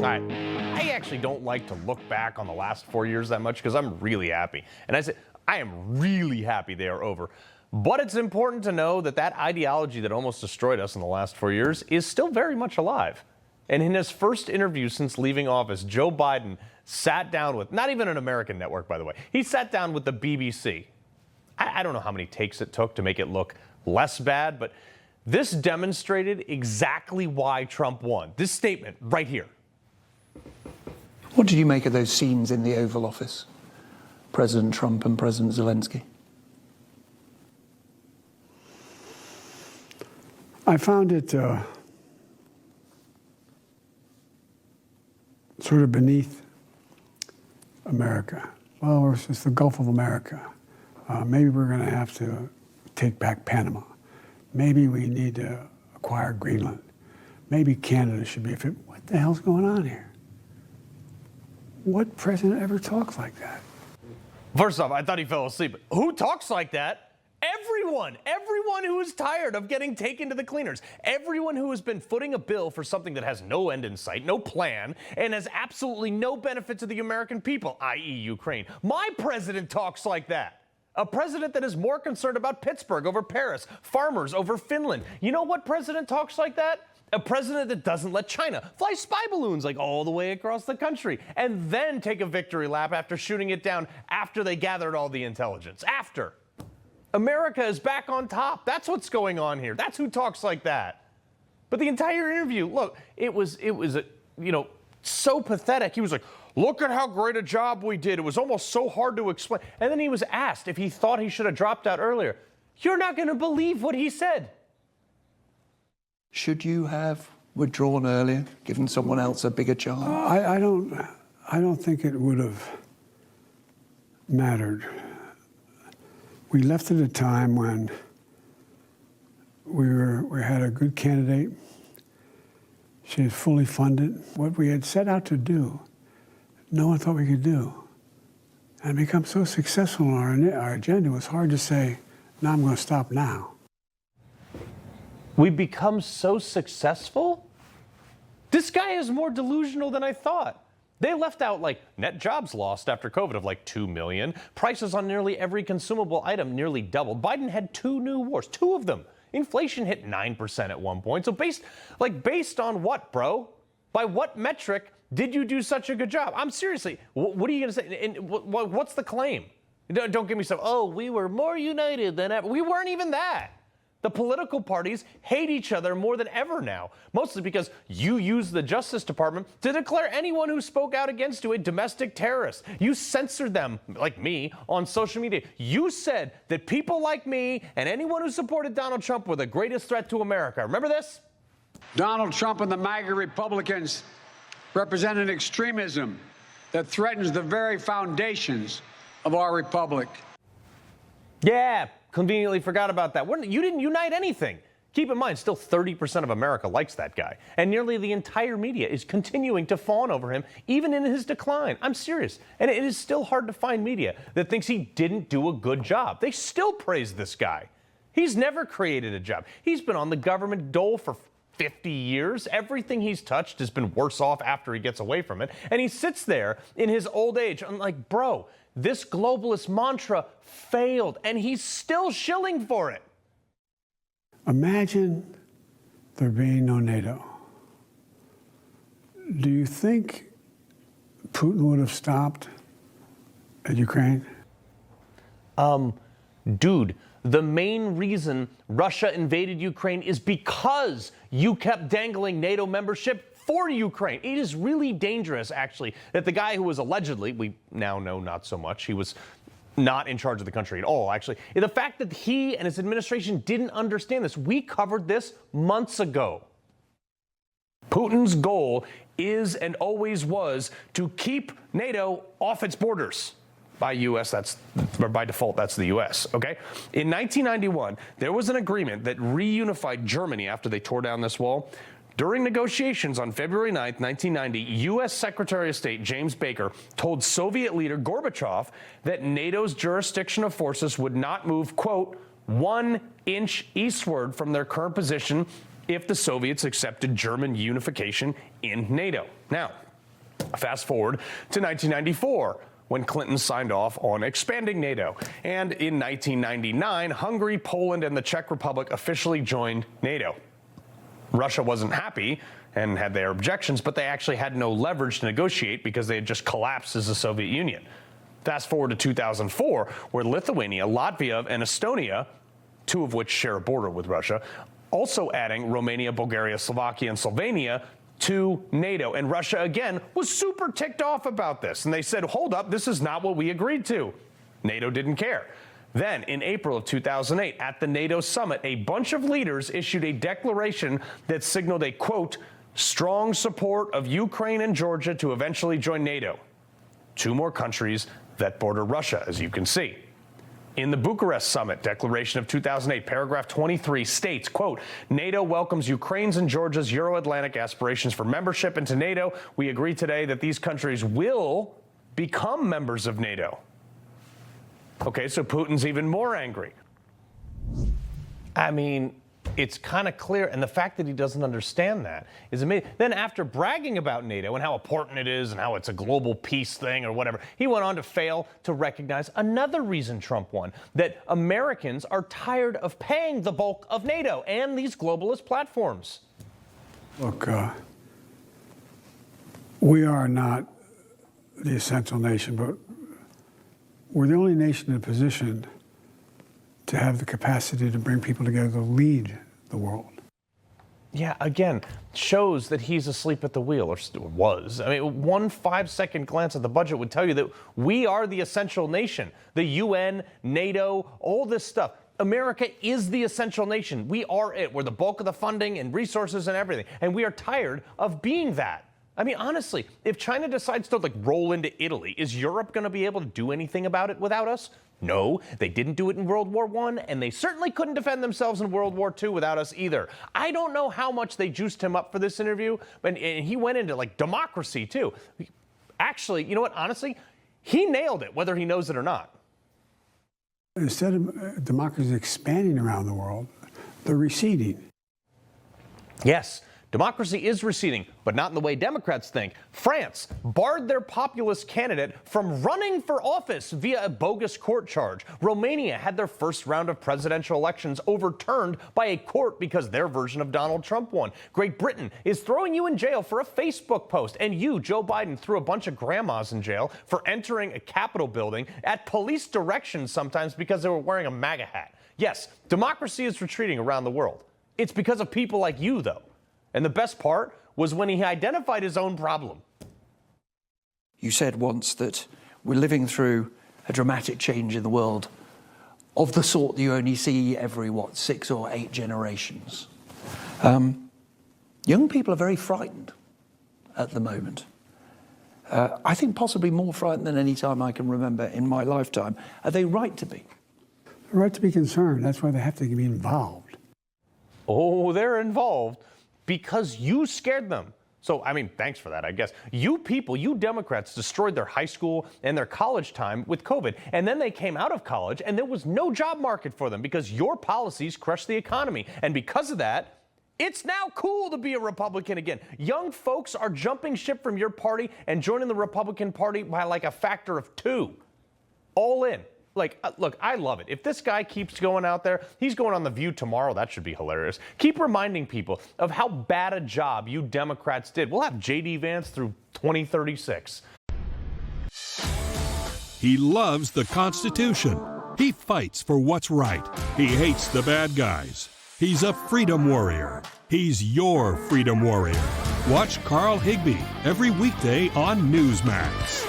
I actually don't like to look back on the last 4 years that much because I'm really happy. And I say, I am really happy they are over. But it's important to know that that ideology that almost destroyed us in the last 4 years is still very much alive. And in his first interview since leaving office, Joe Biden sat down with, not even an American network, by the way, he sat down with the BBC. I don't know how many takes it took to make it look less bad, but this demonstrated exactly why Trump won. This statement right here. What did you make of those scenes in the Oval Office? President Trump and President Zelensky? I found it sort of beneath America. Well, it's the Gulf of America. Maybe we're going to have to take back Panama. Maybe we need to acquire Greenland. Maybe Canada should be. What the hell's going on here? What president ever talks like that? First off, I thought he fell asleep. Who talks like that? Everyone who is tired of getting taken to the cleaners, everyone who has been footing a bill for something that has no end in sight, no plan, and has absolutely no benefit to the American people, i.e. Ukraine. My president talks like that. A president that is more concerned about Pittsburgh over Paris, farmers over Finland. You know what president talks like that? A president that doesn't let China fly spy balloons like all the way across the country and then take a victory lap after shooting it down after they gathered all the intelligence. After. America is back on top. That's what's going on here. That's who talks like that. But the entire interview, look, it was so pathetic. He was like, look at how great a job we did. It was almost so hard to explain. And then he was asked if he thought he should have dropped out earlier. You're not going to believe what he said. Should you have withdrawn earlier, given someone else a bigger chance? I don't think it would have mattered. We left at a time when we had a good candidate. She was fully funded. What we had set out to do, no one thought we could do. And become so successful in our agenda, it was hard to say, no, I'm going to stop now. We've become so successful? This guy is more delusional than I thought. They left out like net jobs lost after COVID of like 2 million. Prices on nearly every consumable item nearly doubled. Biden had 2 new wars, 2 of them. Inflation hit 9% at one point. So based on what, bro? By what metric did you do such a good job? I'm seriously, what are you going to say? And what's the claim? Don't give me some, oh, we were more united than ever. We weren't even that. The political parties hate each other more than ever now, mostly because you use the Justice Department to declare anyone who spoke out against you a domestic terrorist. You censored them, like me, on social media. You said that people like me and anyone who supported Donald Trump were the greatest threat to America. Remember this? Donald Trump and the MAGA Republicans represent an extremism that threatens the very foundations of our republic. Yeah. Conveniently forgot about that. You didn't unite anything. Keep in mind, still 30% of America likes that guy. And nearly the entire media is continuing to fawn over him, even in his decline. I'm serious. And it is still hard to find media that thinks he didn't do a good job. They still praise this guy. He's never created a job. He's been on the government dole for 50 years. Everything he's touched has been worse off after he gets away from it. And he sits there in his old age. I'm like, bro, this globalist mantra failed, and he's still shilling for it. Imagine there being no NATO. Do you think Putin would have stopped at Ukraine? Dude, the main reason Russia invaded Ukraine is because you kept dangling NATO membership for Ukraine. It is really dangerous, actually, that the guy who was allegedly, we now know not so much, he was not in charge of the country at all, actually. The fact that he and his administration didn't understand this. We covered this months ago. Putin's goal is and always was to keep NATO off its borders. By by default, that's the U.S., okay? In 1991, there was an agreement that reunified Germany after they tore down this wall. During negotiations on February 9, 1990, U.S. Secretary of State James Baker told Soviet leader Gorbachev that NATO's jurisdiction of forces would not move, quote, 1 inch eastward from their current position if the Soviets accepted German unification in NATO. Now, Fast forward to 1994, when Clinton signed off on expanding NATO. And in 1999, Hungary, Poland, and the Czech Republic officially joined NATO. Russia wasn't happy and had their objections, but they actually had no leverage to negotiate because they had just collapsed as the Soviet Union. Fast forward to 2004, where Lithuania, Latvia, and Estonia, two of which share a border with Russia, also adding Romania, Bulgaria, Slovakia, and Slovenia to NATO. And Russia, again, was super ticked off about this. And they said, hold up, this is not what we agreed to. NATO didn't care. Then, in April of 2008, at the NATO summit, a bunch of leaders issued a declaration that signaled a, quote, strong support of Ukraine and Georgia to eventually join NATO. Two more countries that border Russia, as you can see. In the Bucharest Summit Declaration of 2008, paragraph 23 states, quote, NATO welcomes Ukraine's and Georgia's Euro-Atlantic aspirations for membership into NATO. We agree today that these countries will become members of NATO. Okay, so Putin's even more angry. I mean, it's kind of clear, and the fact that he doesn't understand that is amazing. Then after bragging about NATO and how important it is and how it's a global peace thing or whatever, he went on to fail to recognize another reason Trump won, that Americans are tired of paying the bulk of NATO and these globalist platforms. Look, we are not the essential nation, but we're the only nation in a position to have the capacity to bring people together to lead the world. Yeah, again, shows that he's asleep at the wheel, or was. I mean, one 5-second glance at the budget would tell you that we are the essential nation. The UN, NATO, all this stuff. America is the essential nation. We are it. We're the bulk of the funding and resources and everything. And we are tired of being that. I mean, honestly, if China decides to roll into Italy, is Europe going to be able to do anything about it without us? No, they didn't do it in World War I, and they certainly couldn't defend themselves in World War II without us either. I don't know how much they juiced him up for this interview, but he went into democracy too. Actually, you know what? Honestly, he nailed it, whether he knows it or not. Instead of democracy expanding around the world, they're receding. Yes. Democracy is receding, but not in the way Democrats think. France barred their populist candidate from running for office via a bogus court charge. Romania had their first round of presidential elections overturned by a court because their version of Donald Trump won. Great Britain is throwing you in jail for a Facebook post. And you, Joe Biden, threw a bunch of grandmas in jail for entering a Capitol building at police direction sometimes because they were wearing a MAGA hat. Yes, democracy is retreating around the world. It's because of people like you, though. And the best part was when he identified his own problem. You said once that we're living through a dramatic change in the world of the sort that you only see every, 6 or 8 generations. Young people are very frightened at the moment. I think possibly more frightened than any time I can remember in my lifetime. Are they right to be? They're right to be concerned. That's why they have to be involved. Oh, they're involved. Because you scared them. So, I mean, thanks for that, I guess. You people, you Democrats, destroyed their high school and their college time with COVID. And then they came out of college and there was no job market for them because your policies crushed the economy. And because of that, it's now cool to be a Republican again. Young folks are jumping ship from your party and joining the Republican Party by a factor of 2. All in. Look, I love it. If this guy keeps going out there, he's going on The View tomorrow. That should be hilarious. Keep reminding people of how bad a job you Democrats did. We'll have J.D. Vance through 2036. He loves the Constitution. He fights for what's right. He hates the bad guys. He's a freedom warrior. He's your freedom warrior. Watch Carl Higbie every weekday on Newsmax.